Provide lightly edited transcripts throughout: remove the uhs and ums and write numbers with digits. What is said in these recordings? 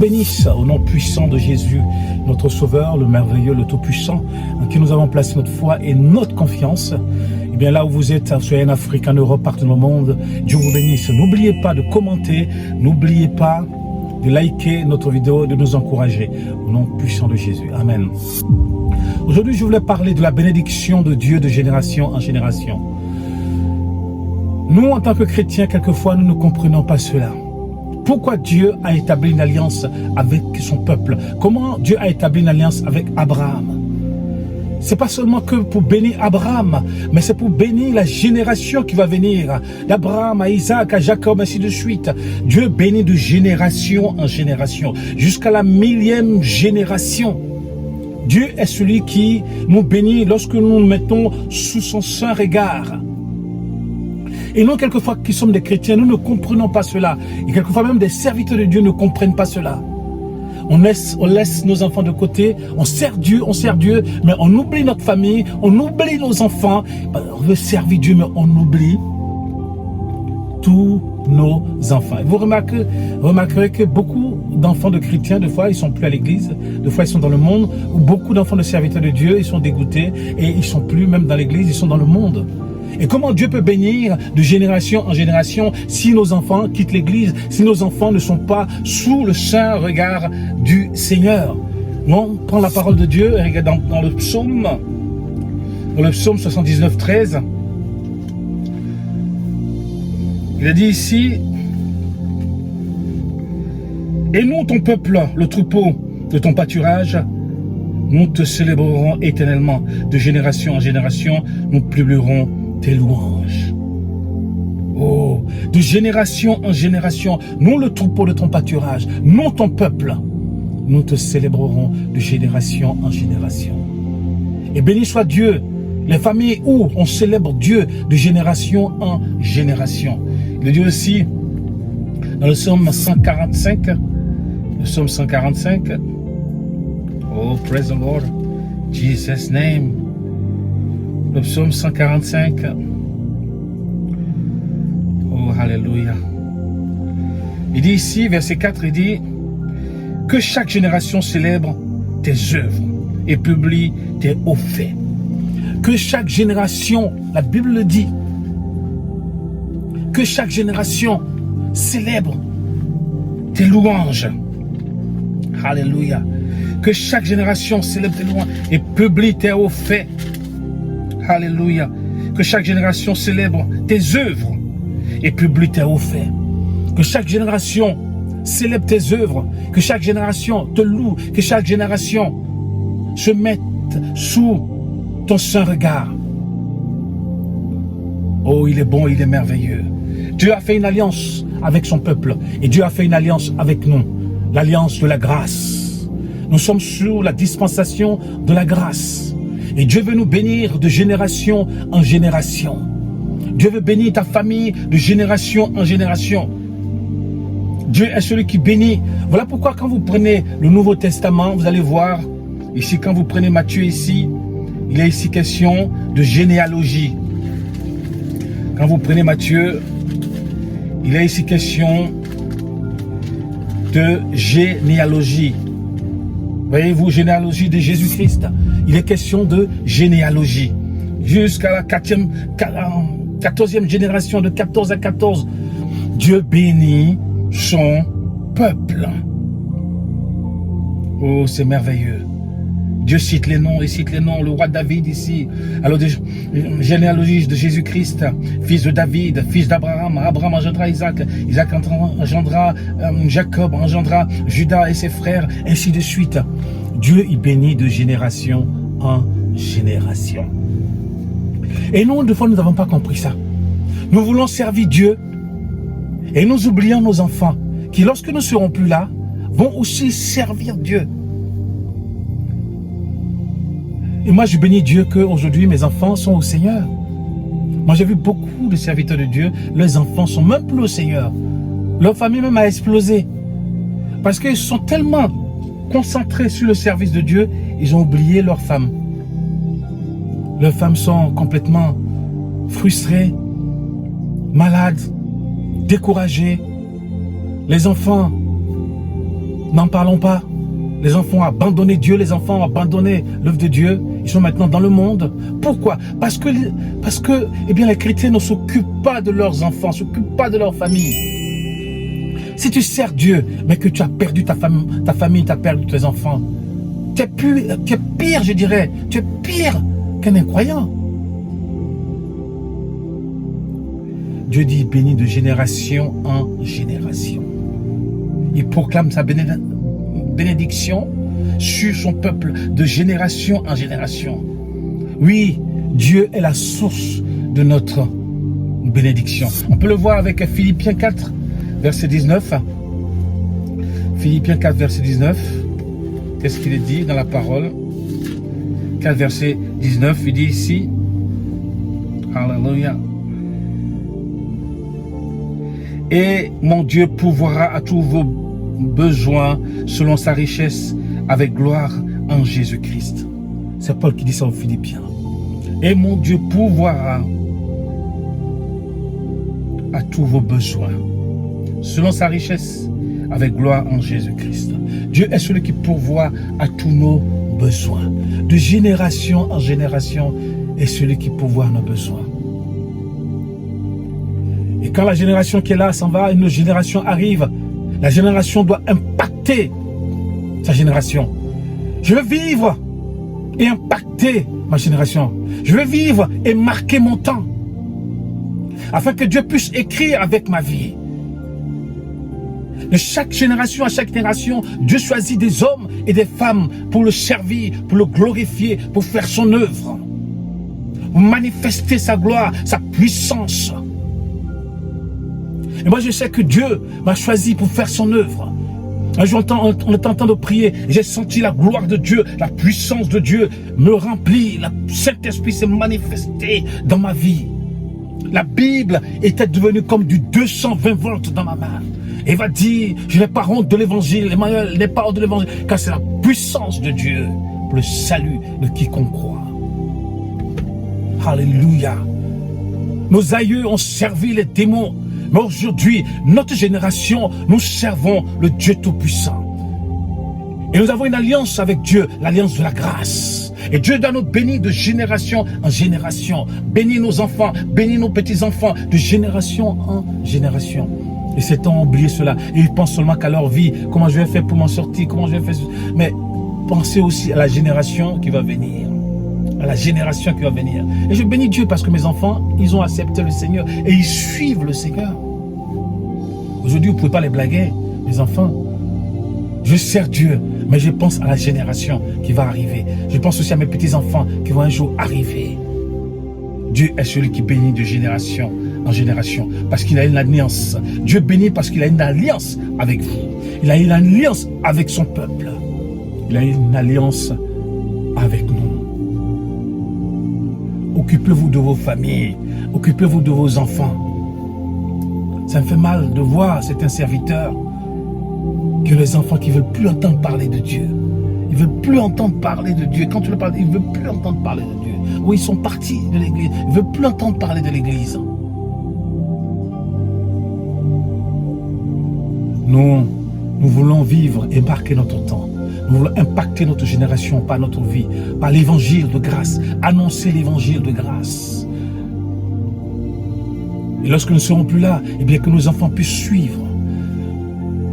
Bénisse au nom puissant de Jésus, notre Sauveur, le merveilleux, le Tout-Puissant, en qui nous avons placé notre foi et notre confiance. Et bien là où vous êtes, soyez en Afrique, en Europe, partout dans le monde, Dieu vous bénisse. N'oubliez pas de commenter, n'oubliez pas de liker notre vidéo et de nous encourager. Au nom puissant de Jésus. Amen. Aujourd'hui, je voulais parler de la bénédiction de Dieu de génération en génération. Nous, en tant que chrétiens, quelquefois, nous ne comprenons pas cela. Pourquoi Dieu a établi une alliance avec son peuple? Comment Dieu a établi une alliance avec Abraham? C'est pas seulement que pour bénir Abraham, mais c'est pour bénir la génération qui va venir. D'Abraham à Isaac, à Jacob, ainsi de suite. Dieu bénit de génération en génération, jusqu'à la 1000e génération. Dieu est celui qui nous bénit lorsque nous nous mettons sous son saint regard. Et nous, quelquefois, qui sommes des chrétiens, nous ne comprenons pas cela. Et quelquefois, même des serviteurs de Dieu ne comprennent pas cela. On laisse nos enfants de côté, on sert Dieu, mais on oublie notre famille, on oublie nos enfants. On veut servir Dieu, mais on oublie tous nos enfants. Et vous remarquerez que beaucoup d'enfants de chrétiens, des fois, ils sont plus à l'église, des fois, ils sont dans le monde, ou beaucoup d'enfants de serviteurs de Dieu, ils sont dégoûtés, et ils sont plus même dans l'église, ils sont dans le monde. Et comment Dieu peut bénir de génération en génération si nos enfants quittent l'église, si nos enfants ne sont pas sous le saint regard du Seigneur? On prend la parole de Dieu et regarde dans le psaume 79, 13. Il a dit ici: et nous, ton peuple, le troupeau de ton pâturage, nous te célébrerons éternellement. De génération en génération, nous publierons tes louanges. Oh, de génération en génération, nous le troupeau de ton pâturage, nous ton peuple, nous te célébrerons de génération en génération. Et béni soit Dieu, les familles où on célèbre Dieu de génération en génération. Il dit aussi dans le psaume 145, oh, praise the Lord, Jesus' name. Le psaume 145. Oh, alléluia. Il dit ici, verset 4, il dit: que chaque génération célèbre tes œuvres et publie tes hauts faits. Que chaque génération, la Bible le dit, que chaque génération célèbre tes louanges. Alléluia. Que chaque génération célèbre tes louanges et publie tes hauts faits. Alléluia. Que chaque génération célèbre tes œuvres et publie tes hauts faits. Que chaque génération célèbre tes œuvres, que chaque génération te loue, que chaque génération se mette sous ton saint regard. Oh, il est bon, il est merveilleux. Dieu a fait une alliance avec son peuple et Dieu a fait une alliance avec nous, l'alliance de la grâce. Nous sommes sous la dispensation de la grâce. Et Dieu veut nous bénir de génération en génération. Dieu veut bénir ta famille de génération en génération. Dieu est celui qui bénit. Voilà pourquoi quand vous prenez le Nouveau Testament, vous allez voir, ici quand vous prenez Matthieu ici, il est ici question de généalogie. Quand vous prenez Matthieu, il est ici question de généalogie. Voyez-vous, généalogie de Jésus-Christ. Il est question de généalogie. Jusqu'à la 14e génération, de 14 à 14, Dieu bénit son peuple. Oh, c'est merveilleux. Dieu cite les noms, il cite les noms, le roi David ici. Alors, généalogie de Jésus-Christ, fils de David, fils d'Abraham. Abraham engendra Isaac, Isaac engendra Jacob, engendra Judas et ses frères, ainsi de suite. Dieu, il bénit de génération en génération. Et nous, des fois, nous n'avons pas compris ça. Nous voulons servir Dieu et nous oublions nos enfants qui, lorsque nous ne serons plus là, vont aussi servir Dieu. Et moi, je bénis Dieu qu'aujourd'hui, mes enfants sont au Seigneur. Moi, j'ai vu beaucoup de serviteurs de Dieu, leurs enfants sont même plus au Seigneur. Leur famille même a explosé. Parce qu'ils sont tellement concentrés sur le service de Dieu, ils ont oublié leurs femmes. Leurs femmes sont complètement frustrées, malades, découragées. Les enfants N'en parlons pas. Les enfants ont abandonné Dieu, les enfants ont abandonné l'œuvre de Dieu. Ils sont maintenant dans le monde. Pourquoi? Parce que eh bien, les chrétiens ne s'occupent pas de leurs enfants, ne s'occupent pas de leur famille. Si tu sers Dieu, mais que tu as perdu ta famille, tu as perdu tes enfants, tu es pire, je dirais. Tu es pire qu'un incroyant. Dieu dit béni de génération en génération. Il proclame sa bénédiction sur son peuple de génération en génération. Oui, Dieu est la source de notre bénédiction. On peut le voir avec Philippiens 4, verset 19. Philippiens 4, verset 19. Qu'est-ce qu'il est dit dans la parole? 4, verset 19, il dit ici, Alléluia. Et mon Dieu pourvoira à tous vos besoins selon sa richesse avec gloire en Jésus-Christ. C'est Paul qui dit ça aux Philippiens. Et mon Dieu pourvoira à tous vos besoins selon sa richesse avec gloire en Jésus-Christ. Dieu est celui qui pourvoit à tous nos besoins. De génération en génération, est celui qui pourvoit à nos besoins. Et quand la génération qui est là s'en va, une génération arrive, la génération doit impacter sa génération. Je veux vivre et impacter ma génération. Je veux vivre et marquer mon temps. Afin que Dieu puisse écrire avec ma vie. De chaque génération à chaque génération, Dieu choisit des hommes et des femmes pour le servir, pour le glorifier, pour faire son œuvre. Pour manifester sa gloire, sa puissance. Et moi je sais que Dieu m'a choisi pour faire son œuvre. Un jour on était en train de prier, j'ai senti la gloire de Dieu, la puissance de Dieu me remplit, le Saint-Esprit s'est manifesté dans ma vie. La Bible était devenue comme du 220 volts dans ma main. Et il va dire, je n'ai pas honte de l'évangile, Emmanuel n'est pas honte de l'évangile, car c'est la puissance de Dieu pour le salut de quiconque croit. Alléluia. Nos aïeux ont servi les démons. Mais aujourd'hui, notre génération, nous servons le Dieu Tout-Puissant. Et nous avons une alliance avec Dieu, l'alliance de la grâce. Et Dieu doit nous bénir de génération en génération. Bénir nos enfants, bénir nos petits-enfants, de génération en génération. Et ces temps ont oublié cela. Et ils pensent seulement qu'à leur vie, comment je vais faire pour m'en sortir, comment je vais faire. Mais pensez aussi à la génération qui va venir. À la génération qui va venir. Et je bénis Dieu parce que mes enfants, ils ont accepté le Seigneur et ils suivent le Seigneur. Aujourd'hui, vous ne pouvez pas les blaguer, mes enfants. Je sers Dieu, mais je pense à la génération qui va arriver. Je pense aussi à mes petits-enfants qui vont un jour arriver. Dieu est celui qui bénit de génération en génération parce qu'il a une alliance. Dieu bénit parce qu'il a une alliance avec vous. Il a une alliance avec son peuple. Il a une alliance avec nous. Occupez-vous de vos familles. Occupez-vous de vos enfants. Ça me fait mal de voir certains serviteurs que les enfants qui ne veulent plus entendre parler de Dieu. Ils ne veulent plus entendre parler de Dieu. Quand tu leur parles, ils ne veulent plus entendre parler de Dieu. Ou ils sont partis de l'église. Ils ne veulent plus entendre parler de l'église. Nous voulons vivre et marquer notre temps. Nous voulons impacter notre génération par notre vie, par l'évangile de grâce, annoncer l'évangile de grâce. Et lorsque nous ne serons plus là, eh bien que nos enfants puissent suivre.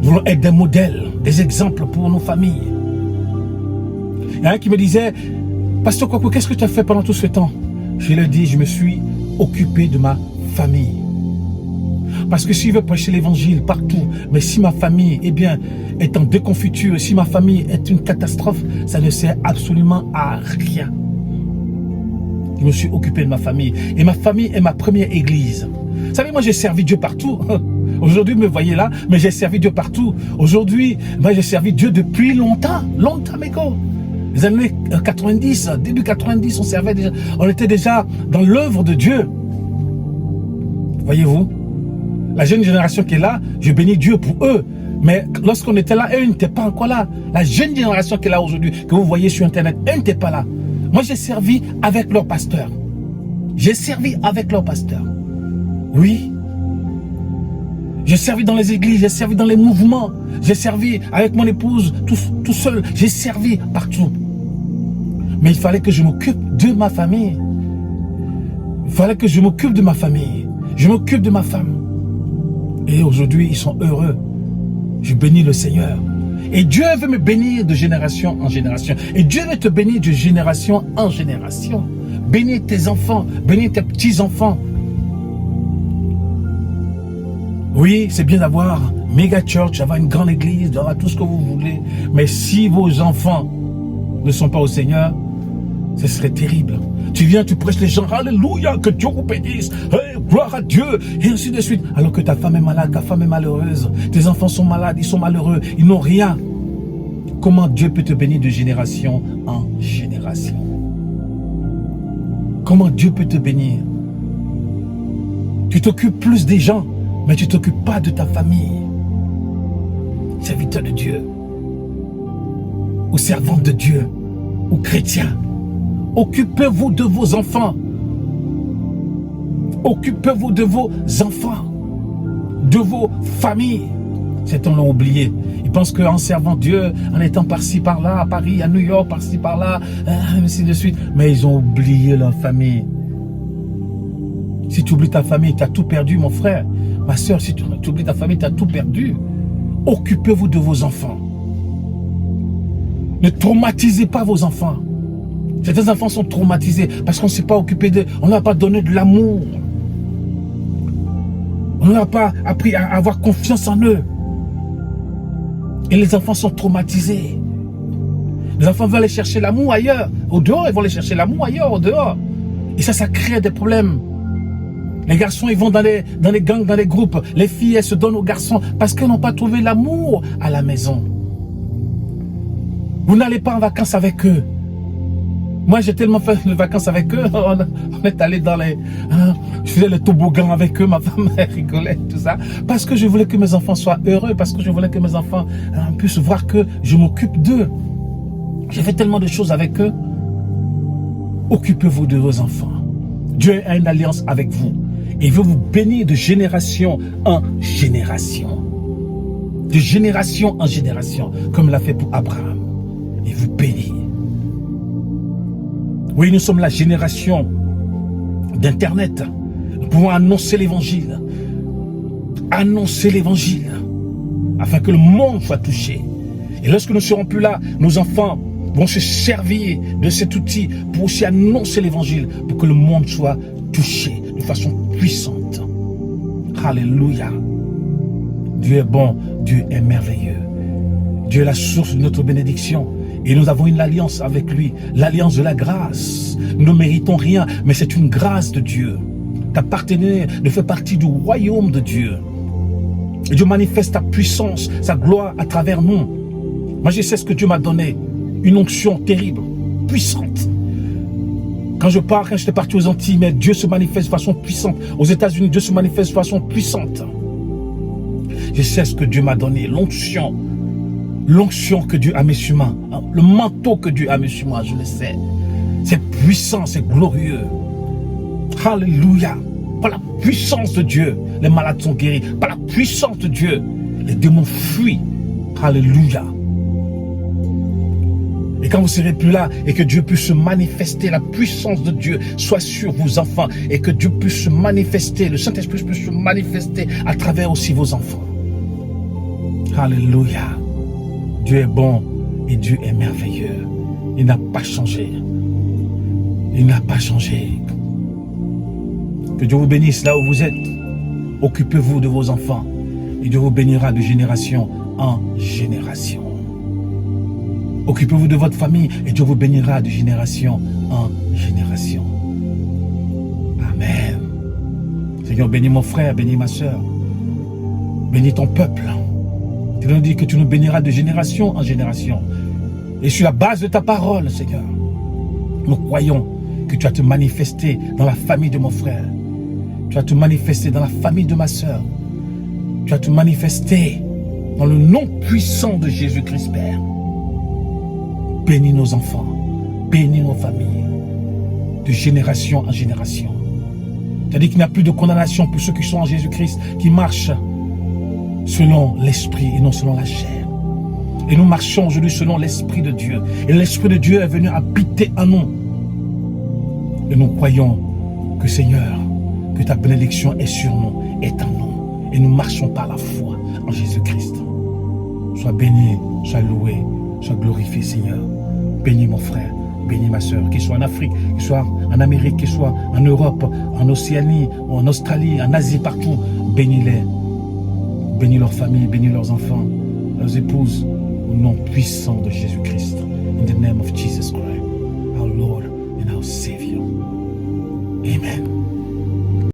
Nous voulons être des modèles, des exemples pour nos familles. Il y a un qui me disait, Pasteur Kwaku, qu'est-ce que tu as fait pendant tout ce temps? Je lui ai dit, je me suis occupé de ma famille. Parce que si je veux prêcher l'évangile partout, mais si ma famille est en déconfiture, si ma famille est une catastrophe, ça ne sert absolument à rien. Je me suis occupé de ma famille. Et ma famille est ma première église. Vous savez, moi j'ai servi Dieu partout. Aujourd'hui, vous me voyez là, mais j'ai servi Dieu partout. Aujourd'hui, moi j'ai servi Dieu depuis longtemps. Longtemps, mes gars. Les années 90, début 90, on était déjà dans l'œuvre de Dieu. Voyez-vous? La jeune génération qui est là, je bénis Dieu pour eux. Mais lorsqu'on était là, eux n'étaient pas encore là. La jeune génération qui est là aujourd'hui, que vous voyez sur Internet, eux n'étaient pas là. Moi, j'ai servi avec leur pasteur. J'ai servi avec leur pasteur. Oui. J'ai servi dans les églises, j'ai servi dans les mouvements, j'ai servi avec mon épouse tout seul, j'ai servi partout. Mais il fallait que je m'occupe de ma famille. Il fallait que je m'occupe de ma famille. Je m'occupe de ma femme. Et aujourd'hui, ils sont heureux. Je bénis le Seigneur. Et Dieu veut me bénir de génération en génération. Et Dieu veut te bénir de génération en génération. Bénis tes enfants, bénis tes petits-enfants. Oui, c'est bien d'avoir méga church, d'avoir une grande église, d'avoir tout ce que vous voulez. Mais si vos enfants ne sont pas au Seigneur, ce serait terrible. Tu viens, tu prêches les gens, alléluia, que Dieu vous bénisse, hey, gloire à Dieu, et ainsi de suite. Alors que ta femme est malade, ta femme est malheureuse, tes enfants sont malades, ils sont malheureux, ils n'ont rien. Comment Dieu peut te bénir de génération en génération? Comment Dieu peut te bénir? Tu t'occupes plus des gens, mais tu ne t'occupes pas de ta famille. Serviteur de Dieu, ou servante de Dieu, ou chrétien. Occupez-vous de vos enfants. Occupez-vous de vos enfants, de vos familles. Certains l'ont oublié. Ils pensent qu'en servant Dieu, en étant par-ci, par-là, à Paris, à New York, par-ci, par-là, ainsi de suite. Mais ils ont oublié leur famille. Si tu oublies ta famille, tu as tout perdu, mon frère. Ma soeur, si tu oublies ta famille, tu as tout perdu. Occupez-vous de vos enfants. Ne traumatisez pas vos enfants. Certains enfants sont traumatisés parce qu'on ne s'est pas occupé d'eux. On n'a pas donné de l'amour. On n'a pas appris à avoir confiance en eux. Et les enfants sont traumatisés. Les enfants veulent aller chercher l'amour ailleurs. Au dehors, ils vont aller chercher l'amour ailleurs, au dehors. Et ça crée des problèmes. Les garçons, ils vont dans les gangs, dans les groupes. Les filles, elles se donnent aux garçons parce qu'elles n'ont pas trouvé l'amour à la maison. Vous n'allez pas en vacances avec eux. Moi, j'ai tellement fait de vacances avec eux. On est allé dans les... je faisais les toboggans avec eux. Ma femme rigolait, tout ça. Parce que je voulais que mes enfants soient heureux. Parce que je voulais que mes enfants puissent voir que je m'occupe d'eux. J'ai fait tellement de choses avec eux. Occupez-vous de vos enfants. Dieu a une alliance avec vous. Et il veut vous bénir de génération en génération. De génération en génération. Comme il l'a fait pour Abraham. Il vous bénit. Oui, nous sommes la génération d'Internet. Nous pouvons annoncer l'évangile. Annoncer l'évangile. Afin que le monde soit touché. Et lorsque nous ne serons plus là, nos enfants vont se servir de cet outil pour aussi annoncer l'évangile. Pour que le monde soit touché de façon puissante. Alléluia. Dieu est bon, Dieu est merveilleux. Dieu est la source de notre bénédiction. Et nous avons une alliance avec lui, l'alliance de la grâce. Nous ne méritons rien, mais c'est une grâce de Dieu. T'appartenir de faire partie du royaume de Dieu. Et Dieu manifeste sa puissance, sa gloire à travers nous. Moi, je sais ce que Dieu m'a donné. Une onction terrible, puissante. Quand je pars, quand j'étais parti aux Antilles, mais Dieu se manifeste de façon puissante. Aux États-Unis, Dieu se manifeste de façon puissante. Je sais ce que Dieu m'a donné, l'onction. L'onction que Dieu a mis sur moi, le manteau que Dieu a mis sur moi, je le sais. C'est puissant, c'est glorieux. Alléluia. Par la puissance de Dieu, les malades sont guéris. Par la puissance de Dieu, les démons fuient. Alléluia. Et quand vous serez plus là et que Dieu puisse se manifester, la puissance de Dieu soit sur vos enfants et que Dieu puisse se manifester, le Saint-Esprit puisse se manifester à travers aussi vos enfants. Alléluia. Dieu est bon et Dieu est merveilleux. Il n'a pas changé. Il n'a pas changé. Que Dieu vous bénisse là où vous êtes. Occupez-vous de vos enfants. Et Dieu vous bénira de génération en génération. Occupez-vous de votre famille et Dieu vous bénira de génération en génération. Amen. Seigneur, bénis mon frère, bénis ma soeur. Bénis ton peuple. Tu nous dis que tu nous béniras de génération en génération. Et sur la base de ta parole, Seigneur, nous croyons que tu vas te manifester dans la famille de mon frère. Tu vas te manifester dans la famille de ma soeur. Tu vas te manifester dans le nom puissant de Jésus-Christ, Père. Bénis nos enfants, bénis nos familles, de génération en génération. Tu as dit qu'il n'y a plus de condamnation pour ceux qui sont en Jésus-Christ, qui marchent selon l'esprit et non selon la chair. Et nous marchons aujourd'hui selon l'Esprit de Dieu. Et l'Esprit de Dieu est venu habiter en nous. Et nous croyons que Seigneur, que ta bénédiction est sur nous, est en nous. Et nous marchons par la foi en Jésus-Christ. Sois béni, sois loué, sois glorifié Seigneur. Bénis mon frère, bénis ma soeur, qu'il soit en Afrique, qu'il soit en Amérique, qu'il soit en Europe, en Océanie, en Australie, en Asie, partout. Bénis-les. Bénis leurs familles, bénis leurs enfants, leurs épouses. Au nom puissant de Jésus-Christ. In the name of Jesus Christ, our Lord and our Savior. Amen.